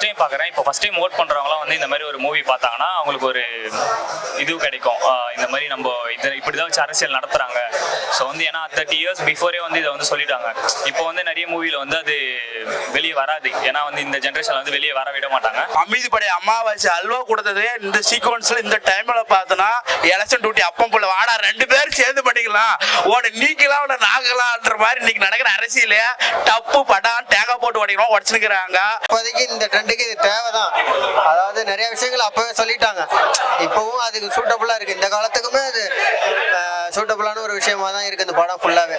First time பார்க்குறேன். இப்போ first time vote பண்ணுறவங்களாம் வந்து இந்த மாதிரி ஒரு மூவி பார்த்தாங்கன்னா அவங்களுக்கு ஒரு இது கிடைக்கும். இந்த மாதிரி நம்ம இப்படி தான் வச்சு அரசியல் நடத்துகிறாங்க. ஸோ வந்து ஏன்னா 30 years பிஃபோரே வந்து இதை வந்து சொல்லிட்டாங்க. இப்போ வந்து நிறைய மூவியில் வந்து அது வெளியே வராது. ஏன்னா வந்து இந்த ஜென்ரேஷனில் வந்து வெளியே வர விட மாட்டாங்க. அமைதிப்படை அமாவாசை அல்வா கொடுத்தது இந்த சீக்வன்ஸில் இந்த டைமில் பார்த்தோன்னா எலெக்ஷன் டியூட்டி அப்பம் போல வாடா 2 பேரும் சேர்ந்து பண்ணிக்கலாம், ஓட நீக்கலாம் உட நாங்கலாம்ன்ற மாதிரி இன்னைக்கு நடக்கிற அரசியல டப்பு படம் தேங்காய் போட்டு உடைக்கிறோம் உடச்சுக்கிறாங்க. இப்போதைக்கு இந்த ட்ரெண்டுக்கு இது தேவைதான். அதாவது நிறைய விஷயங்கள் அப்பவே சொல்லிட்டாங்க. இப்பவும் அதுக்கு சூட்டபுளா இருக்கு. இந்த காலத்துக்குமே அது சூட்டபுளான ஒரு விஷயமா தான் இருக்கு இந்த படம் ஃபுல்லாவே.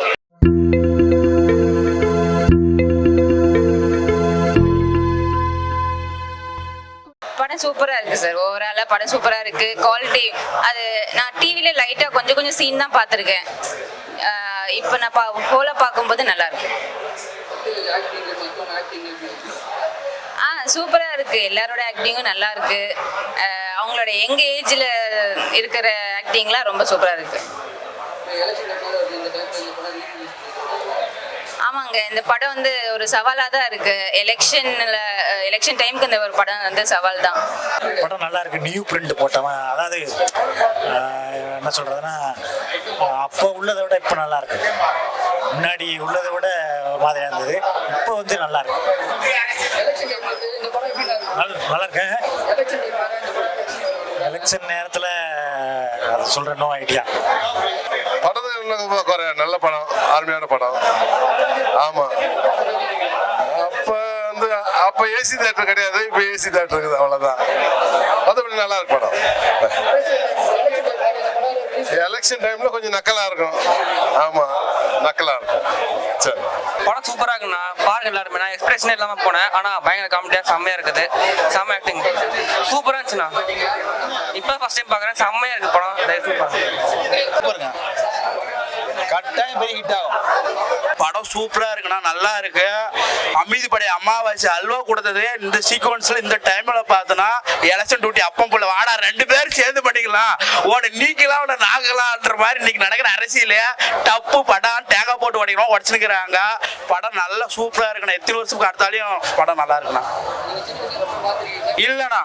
படம் சூப்பராக இருக்குது சார். ஓவராலாக படம் சூப்பராக இருக்குது. குவாலிட்டி அது நான் டிவியில் லைட்டாக கொஞ்சம் சீன் தான் பார்த்துருக்கேன். இப்போ நான் ஹோலாக பார்க்கும்போது நல்லாயிருக்கு. சூப்பராக இருக்குது. எல்லாரோட ஆக்டிங்கும் நல்லா இருக்குது. அவங்களோட எங்க ஏஜில் இருக்கிற ஆக்டிங்லாம் ரொம்ப சூப்பராக இருக்குது. ஆமாங்க, இந்த படம் வந்து ஒரு சவாலாக தான் இருக்குது. எலெக்ஷன் டைமுக்கு இந்த ஒரு படம் வந்து சவால் தான். படம் நல்லா இருக்கு. நியூ பிரிண்ட் போட்டவன், அதாவது என்ன சொல்றதுன்னா அப்போ உள்ளதை விட இப்போ நல்லா இருக்கு. முன்னாடி உள்ளதை விட மாதிரியா இருந்தது. இப்போ வந்து நல்லா இருக்கு. நல்லா இருக்கேன். எலெக்ஷன் நேரத்தில் அது சொல்ற நோ ஐடியா. படம் நல்ல படம், அருமையான படம். ஆமா, அப்ப ஏசி தியேட்டர் கிடையாது, இப்ப ஏசி தியேட்டர் இருக்குது, அவ்வளவுதான். மற்றபடி நல்லா இருக்கு படம். எலெக்ஷன் டைம்ல கொஞ்சம் நக்கலா இருக்கும். ஆமா, நக்கலா இருக்கும். சரி, படம் சூப்பரா இருக்குண்ணா, பாருங்க எல்லாருமே. நான் எக்ஸ்பிரஷனே இல்லாம போனேன், ஆனா பயங்கர காமெடியா செம்மையா இருக்குது. செம்ம ஆக்டிங் சூப்பரா இருந்துச்சுண்ணா. இப்போ ஃபர்ஸ்ட் டைம் பாக்குறேன், செம்மையா இருக்கு படம். பாருங்க, கட்டாயம் பெரிய ஹிட் ஆகும். படம் சூப்பரா இருக்குண்ணா, நல்லா இருக்கு. அமைதிப்படை அமாவாசை அல்வா கொடுத்தது இந்த சீக்வன்ஸ்ல இந்த டைம்ல பார்த்தோன்னா எலெக்ஷன் டியூட்டி அப்பம் போல வாடா 2 பேரும் சேர்ந்து பண்ணிக்கலாம், ஓட நீக்கலாம் உட நாங்கலாம்ன்ற மாதிரி இன்னைக்கு நடக்கிற அரசியல டப்பு படம் தேங்காய் போட்டு உடைக்கிறோம் உடச்சுக்கிறாங்க. படம் நல்லா சூப்பரா இருக்குண்ணா. எத்தனை வருஷத்துக்கு அடுத்தாலையும் படம் நல்லா இருக்குண்ணா. இல்லண்ணா,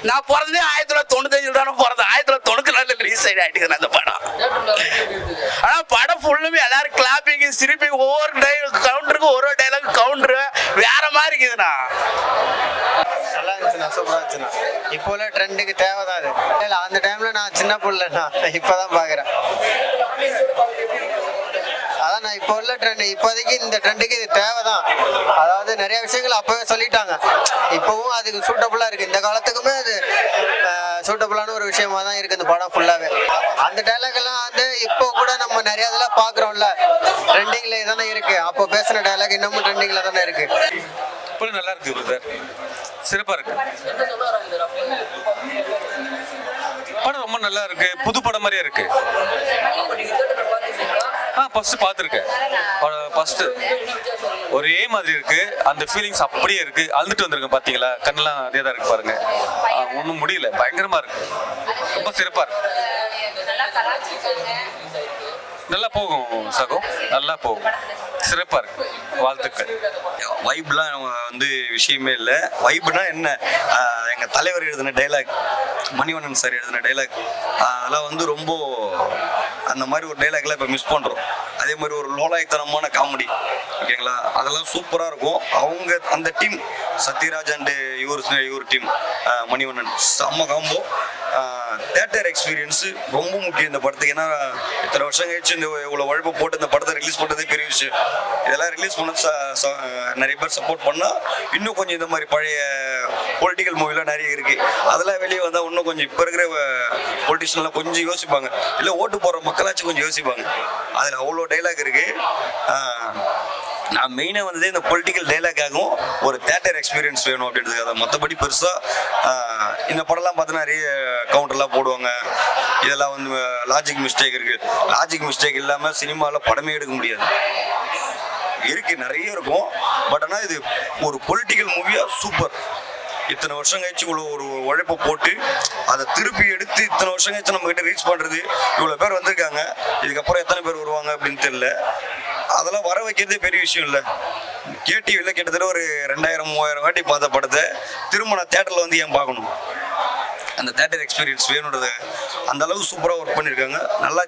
நான் பிறந்தே 1995 தானே பிறந்தேன். 1994 ரிலீஸ் ஆயிடுச்சு அந்த படம். ஆனா படம் ஃபுல்லுமே எல்லாரும் கிளாப்பிங் சிரிப்பிங், ஒவ்வொரு கவுண்டருக்கு ஒரு டைலாக் கவுண்டர் வேற மாதிரி இருக்குதுண்ணா. நல்லா இருந்துச்சுண்ணா, சூப்பராக இருந்துச்சுண்ணா. இப்போ உள்ள ட்ரெண்டுக்கு தேவைதான் அது. இல்லை, அந்த டைம்ல நான் சின்ன பிள்ளைண்ணா, இப்போதான் பார்க்குறேன். அதான் நான் இப்போ உள்ள ட்ரெண்ட், இப்போதைக்கு இந்த ட்ரெண்டுக்கு இது தேவைதான். அதாவது நிறைய விஷயங்கள் அப்பவே சொல்லிட்டாங்க. இப்பவும் அதுக்கு சூட்டபுளா இருக்கு. இந்த காலத்துக்குமே அது சூட்டபுளான ஒரு விஷயமா தான் இருக்கு இந்த படம் ஃபுல்லாவே. அந்த டைலாக் எல்லாம் வந்து இப்போ கூட நம்ம நிறைய இதெல்லாம் பாக்குறோம்ல, ட்ரெண்டிங்ல தானே இருக்கு. அப்போ பேசின டைலாக் இன்னமும் ட்ரெண்டிங்ல தானே இருக்கு. இப்போ நல்லா இருக்கு பிரதர், சிறப்பா இருக்கு. படம் ரொம்ப நல்லா இருக்கு, புது படம் மாதிரியே இருக்கு. ஃபர்ஸ்ட் பார்த்துருக்கேன். ஃபர்ஸ்ட் ஒரே மாதிரி இருக்கு, அந்த ஃபீலிங்ஸ் அப்படியே இருக்கு. அழுதுட்டு வந்திருக்கேன், பாத்தீங்களா? கண்ணெல்லாம் அதே தான் இருக்கு பாருங்க. ஒன்றும் முடியல, பயங்கரமா இருக்கு, ரொம்ப சிறப்பா இருக்கு. நல்லா போகும் சகோ, நல்லா போகும், சிறப்பா இருக்கு. வாழ்த்துக்கள். வைப்லாம் வந்து விஷயமே இல்லை. வைப்னா என்ன, எங்கள் தலைவர் எழுதின டைலாக், மணிவண்ணன் சார் எழுதின டைலாக், அதெல்லாம் வந்து ரொம்ப அந்த மாதிரி ஒரு டைலாக்லாம் இப்போ மிஸ் பண்ணுறோம். அதே மாதிரி ஒரு லோலாய்த்தனமான காமெடி, ஓகேங்களா, அதெல்லாம் சூப்பராக இருக்கும். அவங்க அந்த டீம் சத்யராஜ் அண்டு இவர் டீம் மணிவண்ணன் செம்ம காம்போ. தேட்டர் எக்ஸ்பீரியன்ஸு ரொம்ப முக்கியம் இந்த படத்துக்கு. ஏன்னா இத்தனை வருஷம் கழிச்சு இந்த இவ்வளோ உழைப்பு போட்டு இந்த படத்தை ரிலீஸ் பண்ணுறதே பெரிய விஷயம். இதெல்லாம் ரிலீஸ் பண்ண நிறைய பேர் சப்போர்ட் பண்ணால் இன்னும் கொஞ்சம் இந்த மாதிரி பழைய பொலிட்டிக்கல் மூவிலாம் நிறைய இருக்குது. அதெல்லாம் வெளியே வந்தால் இன்னும் கொஞ்சம் இப்போ இருக்கிற பொலிட்டிஷியன்லாம் கொஞ்சம் யோசிப்பாங்க, இல்லை ஓட்டு போடுற மக்களாச்சும் கொஞ்சம் யோசிப்பாங்க. அதில் அவ்வளோ டைலாக் இருக்குது. நான் மெயினாக வந்ததே இந்த பொலிட்டிக்கல் டைலாக்காகவும் ஒரு தேட்டர் எக்ஸ்பீரியன்ஸ் வேணும் அப்படின்றதுக்காக. மற்றபடி பெருசாக இந்த படம்லாம் பார்த்தீங்கன்னா நிறைய கவுண்டர்லாம் போடுவாங்க. இதெல்லாம் வந்து லாஜிக் மிஸ்டேக் இருக்குது. லாஜிக் மிஸ்டேக் இல்லாமல் சினிமாவில் படமே எடுக்க முடியாது. இருக்குது, நிறைய இருக்கும். பட் ஆனால் இது ஒரு பொலிட்டிக்கல் மூவியாக சூப்பர். இத்தனை வருஷம் கழிச்சு இவ்வளோ ஒரு உழைப்பை போட்டு அதை திருப்பி எடுத்து இத்தனை வருஷம் கழிச்சு நம்ம கிட்ட ரீச் பண்ணுறது. இவ்வளோ பேர் வந்திருக்காங்க, இதுக்கப்புறம் எத்தனை பேர் வருவாங்க அப்படின்னு தெரியல. அதெல்லாம் வர வைக்கிறதே பெரிய விஷயம் இல்லை. கேடிவியில் கிட்டத்தட்ட ஒரு 2000-3000 வாட்டி பார்த்த படத்தை திரும்ப திரும்ப நான் தேட்டரில் வந்து ஏன் பார்க்கணும், அந்த தேட்டர் எக்ஸ்பீரியன்ஸ் வேணுன்றது அந்த அளவுக்கு சூப்பராக ஒர்க் பண்ணியிருக்காங்க. நல்லா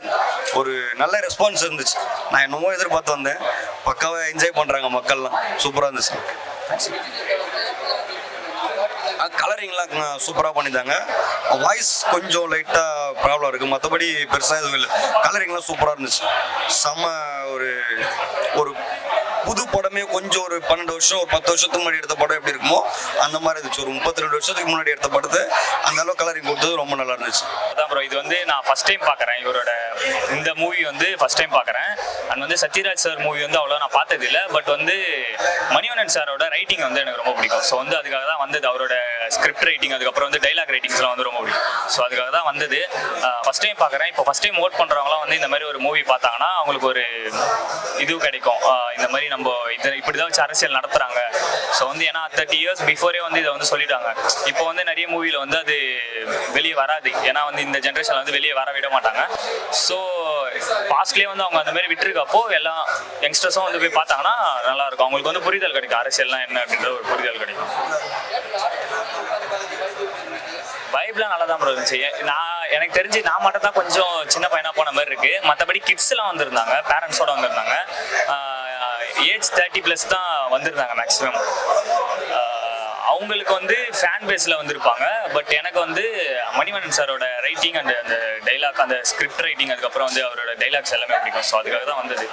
ஒரு நல்ல ரெஸ்பான்ஸ் இருந்துச்சு. நான் என்னமோ எதிர்பார்த்து வந்தேன், பக்காவாக என்ஜாய் பண்ணுறாங்க மக்கள்லாம், சூப்பராக இருந்துச்சு. கலரிங்லாம் சூப்பராக பண்ணியிருந்தாங்க. வாய்ஸ் கொஞ்சம் லைட்டாக ப்ராப்ளம் இருக்குது, மற்றபடி பெருசாக எதுவும் இல்லை. கலரிங்லாம் சூப்பராக இருந்துச்சு. செம்ம ஒரு ஒரு புது படமே கொஞ்சம் ஒரு 12 வருஷம் ஒரு 10 வருஷத்துக்கு முன்னாடி எடுத்த படம் எப்படி இருக்குமோ அந்த மாதிரி இருந்துச்சு. ஒரு 32 வருஷத்துக்கு முன்னாடி எடுத்த படத்தை அந்த அளவு கலரிங் கொடுத்தது ரொம்ப நல்லா இருந்துச்சு. அதான் ப்ரோ, இது வந்து நான் ஃபர்ஸ்ட் டைம் பார்க்குறேன். இவரோட இந்த மூவி வந்து ஃபர்ஸ்ட் டைம் பார்க்குறேன். அண்ட் வந்து சத்யராஜ் சார் மூவி வந்து அவ்வளோ நான் பார்த்தது இல்லை. பட் வந்து மணிவண்ணன் சாரோட ரைட்டிங் வந்து எனக்கு ரொம்ப பிடிக்கும். ஸோ வந்து அதுக்காக தான் வந்தது. அவரோட ஸ்கிரிப்ட் ரைட்டிங், அதுக்கப்புறம் வந்து டைலாக் ரைட்டிங்ஸ்லாம் வந்து ரொம்ப பிடிக்கும். ஸோ அதுக்காக தான் வந்தது. ஃபர்ஸ்ட் டைம் பார்க்குறேன். இப்போ ஃபர்ஸ்ட் டைம் ஓட் பண்ணுறவங்களாம் வந்து இந்த மாதிரி ஒரு மூவி பார்த்தாங்கன்னா அவங்களுக்கு ஒரு இது கிடைக்கும். இந்த மாதிரி நம்ம இப்படி தான் வச்சு அரசியல் நடத்துகிறாங்க. ஸோ வந்து ஏன்னா 30 இயர்ஸ் பிஃபோரே வந்து இதை வந்து சொல்லிட்டாங்க. இப்போ வந்து நிறைய மூவியில் வந்து அது வெளியே வராது. ஏன்னா வந்து இந்த ஜென்ரேஷனில் வந்து வெளியே வர விட மாட்டாங்க. ஸோ பாஸ்ட்லேயே வந்து அவங்க அந்த மாதிரி விட்டுருக்கப்போ எல்லா யங்ஸ்டர்ஸும் வந்து போய் பார்த்தாங்கன்னா நல்லாயிருக்கும். அவங்களுக்கு வந்து புரிதல் கிடைக்கும், அரசியல்லாம் என்ன அப்படின்ற ஒரு புரிதல் கிடைக்கும். வைப்லாம் நல்லா தான் ப்ரோ இருந்துச்சு. எனக்கு தெரிஞ்சு நான் மட்டும் தான் கொஞ்சம் சின்ன பையனாக போன மாதிரி இருக்குது. மற்றபடி கிட்ஸ்லாம் வந்திருந்தாங்க, பேரண்ட்ஸோட வந்திருந்தாங்க. ஏஜ் 30+ தான் வந்திருந்தாங்க மேக்ஸிமம். அவங்களுக்கு வந்து ஃபேன் பேஸில் வந்திருப்பாங்க. பட் எனக்கு வந்து மணிவண்ணன் சாரோட ரைட்டிங் அண்ட் அந்த டைலாக், அந்த ஸ்கிரிப்ட் ரைட்டிங், அதுக்கப்புறம் வந்து அவரோட டைலாக்ஸ் எல்லாமே பிடிக்கும். ஸோ அதுக்காக தான் வந்தது.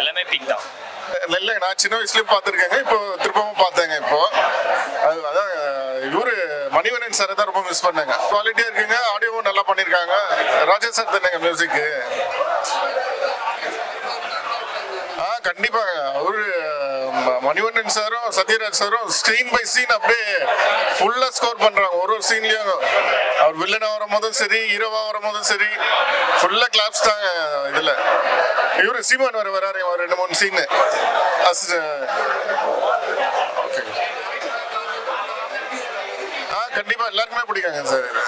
எல்லாமே பிக் தான். இல்லை, நான் சின்ன வயசுலேயும் பார்த்துருக்கேங்க, இப்போ திருப்பவும் பார்த்தேங்க. இப்போ அதான் இவரு மணிவண்ணன் சாரை தான் ரொம்ப மிஸ் பண்ணாங்க. குவாலிட்டியாக இருக்குங்க, ஆடியோவும் நல்லா பண்ணியிருக்காங்க. ராஜா சார் தானேங்க மியூசிக்கு. கண்டிப்பாக அவரு மணிவண்ணன் சாரும் சத்யராஜ் சாரும் ஸ்க்ரீன் பை சீன் அப்படியே ஃபுல்லாக ஸ்கோர் பண்ணுறாங்க. ஒரு சீன்லேயும் அவர் வில்லனாக வரும்போதும் சரி, ஹீரோவாக வரும்போதும் சரி, ஃபுல்லாக கிளாப்ஸ் தாங்க. இதில் இவரு சீமான் வராரு 2-3 சீனு. கண்டிப்பாக எல்லாருக்குமே பிடிக்காங்க சார் இது.